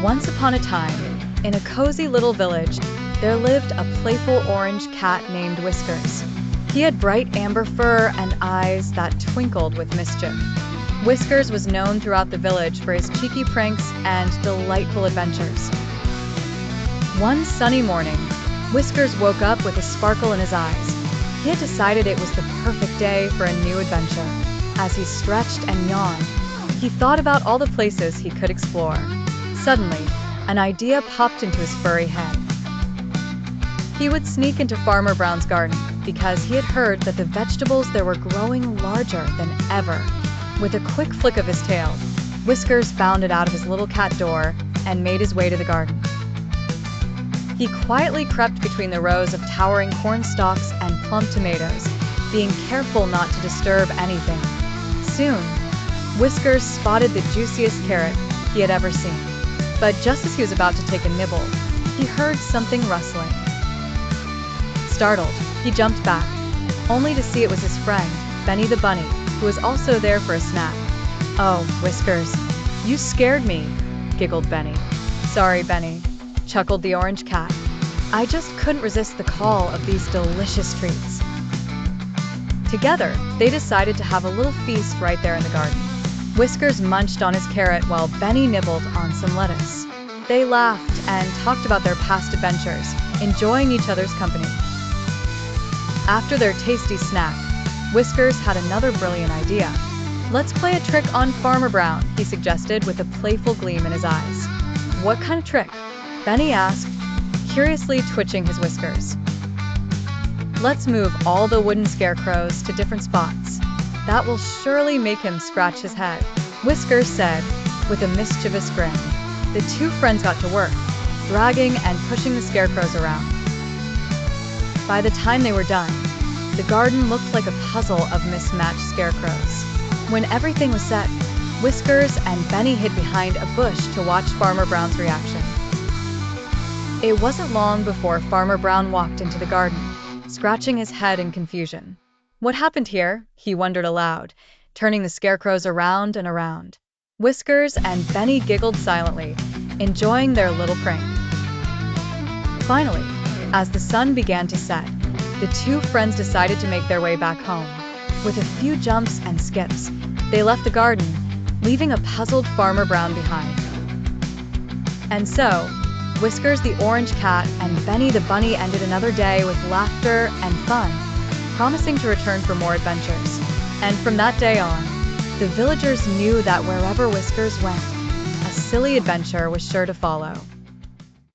Once upon a time, in a cozy little village, there lived a playful orange cat named Whiskers. He had bright amber fur and eyes that twinkled with mischief. Whiskers was known throughout the village for his cheeky pranks and delightful adventures. One sunny morning, Whiskers woke up with a sparkle in his eyes. He had decided it was the perfect day for a new adventure. As he stretched and yawned, he thought about all the places he could explore. Suddenly, an idea popped into his furry head. He would sneak into Farmer Brown's garden because he had heard that the vegetables there were growing larger than ever. With a quick flick of his tail, Whiskers bounded out of his little cat door and made his way to the garden. He quietly crept between the rows of towering corn stalks and plump tomatoes, being careful not to disturb anything. Soon, Whiskers spotted the juiciest carrot he had ever seen. But just as he was about to take a nibble, he heard something rustling. Startled, he jumped back, only to see it was his friend, Benny the bunny, who was also there for a snack. "Oh, Whiskers, you scared me," giggled Benny. "Sorry, Benny," chuckled the orange cat. "I just couldn't resist the call of these delicious treats." Together, they decided to have a little feast right there in the garden. Whiskers munched on his carrot while Benny nibbled on some lettuce. They laughed and talked about their past adventures, enjoying each other's company. After their tasty snack, Whiskers had another brilliant idea. "Let's play a trick on Farmer Brown," he suggested with a playful gleam in his eyes. "What kind of trick?" Benny asked, curiously twitching his whiskers. "Let's move all the wooden scarecrows to different spots. That will surely make him scratch his head," Whiskers said, with a mischievous grin. The two friends got to work, dragging and pushing the scarecrows around. By the time they were done, the garden looked like a puzzle of mismatched scarecrows. When everything was set, Whiskers and Benny hid behind a bush to watch Farmer Brown's reaction. It wasn't long before Farmer Brown walked into the garden, scratching his head in confusion. "What happened here?" he wondered aloud, turning the scarecrows around and around. Whiskers and Benny giggled silently, enjoying their little prank. Finally, as the sun began to set, the two friends decided to make their way back home. With a few jumps and skips, they left the garden, leaving a puzzled Farmer Brown behind. And so, Whiskers the orange cat and Benny the bunny ended another day with laughter and fun, promising to return for more adventures. And from that day on, the villagers knew that wherever Whiskers went, a silly adventure was sure to follow.